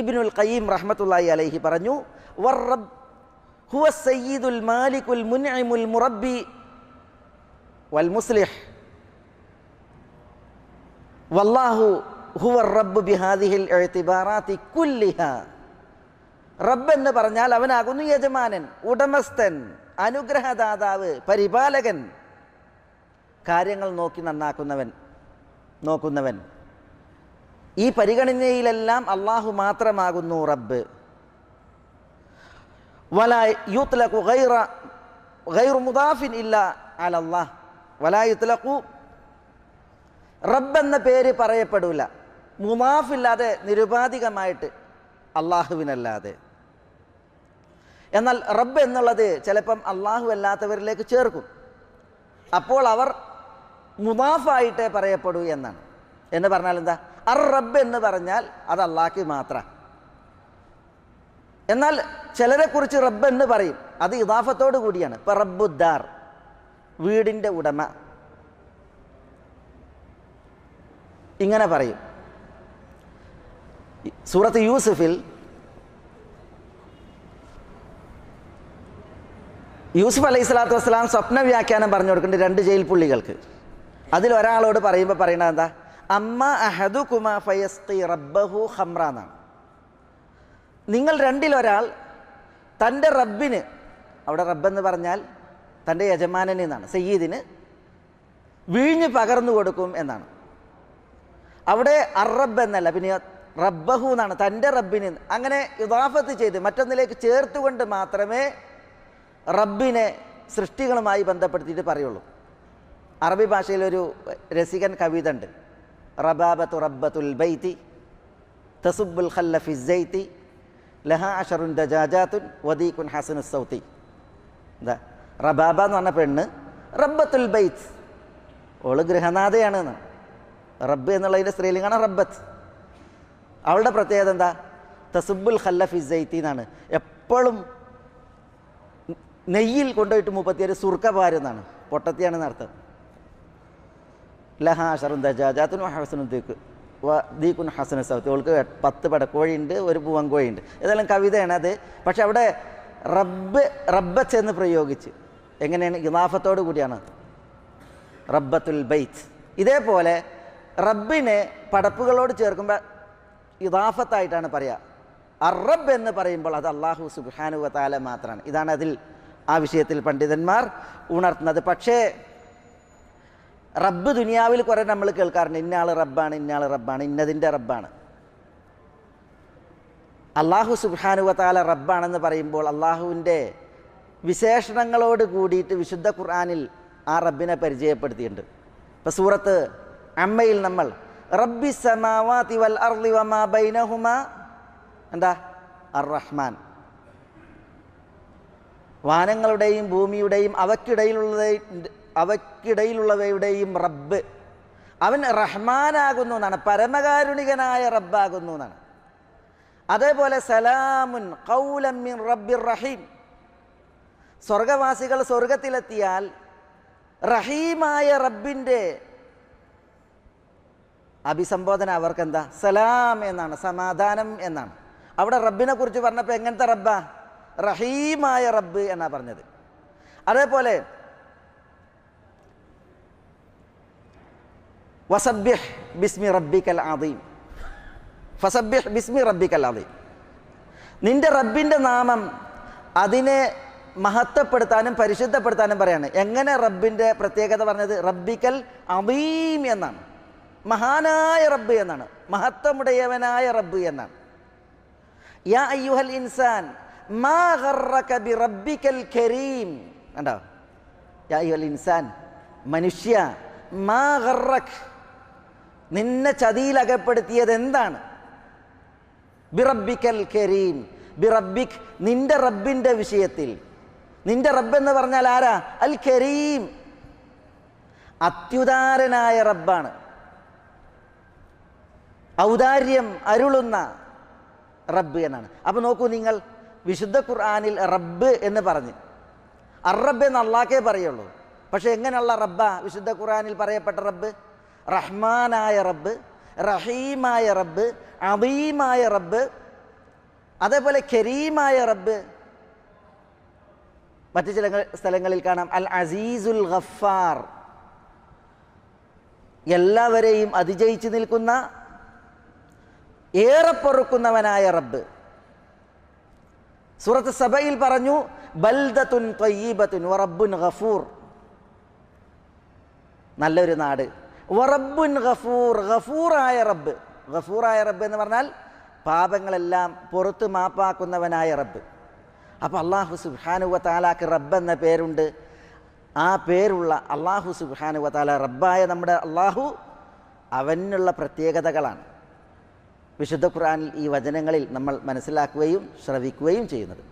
ഇബ്നുൽ ഖയ്യിം റഹ്മത്തുള്ളാഹി അലൈഹി പറഞ്ഞു, വറബ്ബ് ഹുവ സയ്യിദുൽ മാലികുൽ മുൻഇമുൽ മുറബ്ബി വൽ മുസ്ലിഹ് വല്ലാഹു ഹുവ റബ്ബ് ബിഹാദിഹിൽ ഇഅ്തിബാറാത്തി കുല്ലിഹാ. റബ്ബ് എന്ന് പറഞ്ഞാൽ അവനാകുന്നു യജമാനൻ, ഉടമസ്ഥൻ, അനുഗ്രഹദാതാവ്, പരിപാലകൻ, കാര്യങ്ങൾ നോക്കുന്നവൻ. ഈ പരിഗണനയിലെല്ലാം അള്ളാഹു മാത്രമാകുന്നു റബ്ബ്. വലാ യുത്ലഖു ഗൈറു മുദാഫിൻ ഇല്ലാ അലല്ലാഹ് വലാ യുത്ലഖു, റബ്ബ് എന്ന പേര് പറയപ്പെടില്ല മുദാഫില്ലാതെ, നിരുപാധികമായിട്ട് അള്ളാഹുവിനല്ലാതെ. എന്നാൽ റബ്ബ് എന്നുള്ളത് ചിലപ്പം അള്ളാഹു അല്ലാത്തവരിലേക്ക് ചേർക്കും, അപ്പോൾ അവർ മുദാഫായിട്ടേ പറയപ്പെടൂ എന്നാണ്. എന്ന് പറഞ്ഞാൽ എന്താ, അർ റബ്ബ് എന്ന് പറഞ്ഞാൽ അത് അള്ളാഹ്ക്ക് മാത്രം. എന്നാൽ ചിലരെക്കുറിച്ച് റബ്ബ് എന്ന് പറയും, അത് ഇദാഫത്തോടു കൂടിയാണ്. ഇപ്പം റബ്ബുദ്ദാർ, വീടിൻ്റെ ഉടമ, ഇങ്ങനെ പറയും. സൂറത്ത് യൂസുഫിൽ യൂസുഫ് അലൈഹി സ്വലാത്തു വസ്സലാം സ്വപ്ന വ്യാഖ്യാനം പറഞ്ഞു കൊടുക്കുന്നുണ്ട് 2 ജയിൽ പുള്ളികൾക്ക്. അതിലൊരാളോട് പറയുമ്പോൾ പറയണത് എന്താ, അമ്മ അഹദുകുമാ ഫയസ്ഖി റബ്ബഹു ഖംറ എന്നാണ്. നിങ്ങൾ രണ്ടിലൊരാൾ തൻ്റെ റബ്ബിന്, അവിടെ റബ്ബെന്ന് പറഞ്ഞാൽ തൻ്റെ യജമാനന് എന്നാണ്, സയ്യിദിന് വീഞ്ഞ് പകർന്നു കൊടുക്കും എന്നാണ്. അവിടെ അറബ് എന്നല്ല, പിന്നെ റബ്ബഹു എന്നാണ്, തൻ്റെ റബ്ബിന്. അങ്ങനെ ഇദാഫത്ത് ചെയ്ത് മറ്റൊന്നിലേക്ക് ചേർത്തുകൊണ്ട് മാത്രമേ റബ്ബിനെ സൃഷ്ടികളുമായി ബന്ധപ്പെടുത്തിയിട്ട് പറയുള്ളൂ. അറബി ഭാഷയിലൊരു രസികൻ കവിത ഉണ്ട്, റബാബത്തു റബ്ബത്തുൽ ബൈത്തി തസുബുൽ ഖല്ല ഫി സൈത്തി ലഹാ അശറുൻ ദജാജാത്തുൻ വദീഖുൻ ഹസനുസ് സൗത്തി. എന്താ റബാബ എന്ന് പറഞ്ഞ പെണ്ണ്, റബ്ബത്തുൽ ബൈത്ത്, ഓള് ഗൃഹനാഥയാണ് എന്നാണ്. റബ്ബ് എന്നുള്ളതിൻ്റെ സ്ത്രീലിംഗാണ് റബ്ബത്ത്. അവളുടെ പ്രത്യേകത എന്താ, തസുബുൽ ഖല്ല ഫി സൈത്തി എന്നാണ്. എപ്പോഴും നെയ്യിൽ കൊണ്ടുപോയിട്ട് 37 സുർക്ക പാരുന്നാണ്, പൊട്ടത്തിയാണെന്ന് അർത്ഥം. ലഹാ അശറുൻ ദജാജാത്തുൻ ഹസനുൻ ദീഖുൻ ഹസനുസ് സൗത്തി. അവൾക്ക് 10 പടക്കോഴിയുണ്ട്, 1 പൂവൻകോഴിയുണ്ട്. ഏതായാലും കവിതയാണ് അത്. പക്ഷെ അവിടെ റബ്ബത്ത് എന്ന് പ്രയോഗിച്ച് എങ്ങനെയാണ്, ഇദാഫത്തോടു കൂടിയാണ്, റബ്ബത്തുൽ ബൈത്ത്. ഇതേപോലെ റബ്ബിനെ പടപ്പുകളോട് ചേർക്കുമ്പോൾ ഇദാഫത്തായിട്ടാണ് പറയുക. അറബ് എന്ന് പറയുമ്പോൾ അത് അള്ളാഹു സുബ്ഹാനഹു വ തആല മാത്രമാണ്. ഇതാണ് അതിൽ ആ വിഷയത്തിൽ പണ്ഡിതന്മാർ ഉണർത്തുന്നത്. പക്ഷേ റബ്ബ് ദുനിയാവിൽ കുറേ നമ്മൾ കേൾക്കാറുണ്ട്, ഇന്നയാൾ റബ്ബാണ്, ഇന്നയാൾ റബ്ബാണ്, ഇന്നതിൻ്റെ റബ്ബാണ്. അള്ളാഹു സുബ്ഹാനഹു വ തആല റബ്ബാണെന്ന് പറയുമ്പോൾ അള്ളാഹുവിൻ്റെ വിശേഷണങ്ങളോട് കൂടിയിട്ട് വിശുദ്ധ ഖുർആനിൽ ആ റബ്ബിനെ പരിചയപ്പെടുത്തിയിട്ടുണ്ട്. ഇപ്പോൾ സൂറത്ത് അമ്മയിൽ നമ്മൾ റബ്ബി സമാവാതി വൽ അർളി വമാ ബൈനഹുമാ എന്താ, അർ റഹ്മാൻ, വാനങ്ങളുടെയും ഭൂമിയുടെയും അവയ്ക്കിടയിലുള്ളവയുടെയും റബ്ബ്, അവൻ റഹ്മാനാകുന്നു എന്നാണ്, പരമകാരുണികനായ റബ്ബാകുന്നു എന്നാണ്. അതേപോലെ സലാമുൻ ഖൗലൻ മിൻ റബ്ബിർ റഹീം, സ്വർഗവാസികൾ സ്വർഗത്തിലെത്തിയാൽ റഹീമായ റബ്ബിൻ്റെ അഭിസംബോധന അവർക്കെന്താ, സലാം എന്നാണ്, സമാധാനം എന്നാണ്. അവിടെ റബ്ബിനെ കുറിച്ച് പറഞ്ഞപ്പോൾ എങ്ങനത്തെ റബ്ബാ, റഹീമായ റബ്ബ് എന്നാണ് പറഞ്ഞത്. അതേപോലെ വസബ്ബിഹ് ബിസ്മി റബ്ബിക്കൽ അദീം, ഫസബ്ബിഹ് ബിസ്മി റബ്ബിക്കൽ അദീം, നിന്റെ റബ്ബിൻ്റെ നാമം അതിനെ മഹത്വപ്പെടുത്താനും പരിശുദ്ധപ്പെടുത്താനും പറയാണ്. എങ്ങനെ റബ്ബിൻ്റെ പ്രത്യേകത പറഞ്ഞത്, റബ്ബിക്കൽ അദീം എന്നാണ്, മഹാനായ റബ്ബ് എന്നാണ്, മഹത്വമുടയവനായ റബ്ബ് എന്നാണ്. യാ അയ്യുഹൽ ഇൻസാൻ മാ ഗർറക ബി റബ്ബിക്കൽ കരീം, കണ്ടോ, യാ അയ്യുഹൽ ഇൻസാൻ, മനുഷ്യ, മാ ഗർറക, നിന്നെ ചതിയിലകപ്പെടുത്തിയത് എന്താണ്, ബി റബ്ബിക്കൽ കരീം, ബി റബ്ബിക്, നിന്റെ റബ്ബിൻ്റെ വിഷയത്തിൽ. നിന്റെ റബ്ബ് എന്ന് പറഞ്ഞാൽ ആരാ, അൽ കരീം, അത്യുദാരനായ റബ്ബാണ്, ഔദാര്യം അരുളുന്ന റബ്ബ് എന്നാണ്. അപ്പോൾ നോക്കൂ നിങ്ങൾ, വിശുദ്ധ ഖുർആനിൽ റബ്ബ് എന്ന് പറഞ്ഞ്, അറബ് എന്ന് അള്ളാഹ്ക്കേ പറയുള്ളൂ. പക്ഷെ എങ്ങനെയുള്ള റബ്ബാ വിശുദ്ധ ഖുർആനിൽ പറയപ്പെട്ട റബ്ബ്, റഹ്മാനായ റബ്ബ്, റഹീമായ റബ്ബ്, അദീമായ റബ്ബ്, അതേപോലെ കരീമായ റബ്ബ്. മറ്റു ചില സ്ഥലങ്ങളിൽ കാണാം അൽ അസീസുൽ ഗഫാർ, എല്ലാവരെയും അതിജയിച്ചു നിൽക്കുന്ന ഏറെ പൊറുക്കുന്നവനായ റബ്ബ്. സൂറത്ത് സബയിൽ പറഞ്ഞു ബൽദത്തുൻ ത്വയ്യിബത്തുൻ വറബ്ബുൻ ഗഫൂർ, നല്ലൊരു നാട്. വറബ്ബുൻ ഗഫൂർ, ഗഫൂറായ റബ്ബ്. ഗഫൂറായ റബ്ബ് എന്ന് പറഞ്ഞാൽ പാപങ്ങളെല്ലാം പുറത്ത് മാപ്പാക്കുന്നവനായ റബ്ബ്. അപ്പോൾ അള്ളാഹു സുബ്ഹാനഹു വ തആലക്ക് റബ്ബ് എന്ന പേരുണ്ട്. ആ പേരുള്ള അള്ളാഹു സുബ്ഹാനഹു വ തആല റബ്ബായ നമ്മുടെ അള്ളാഹു, അവനുള്ള പ്രത്യേകതകളാണ് വിശുദ്ധ ഖുർആനിൽ ഈ വചനങ്ങളിൽ നമ്മൾ മനസ്സിലാക്കുകയും ശ്രവിക്കുകയും ചെയ്യുന്നത്.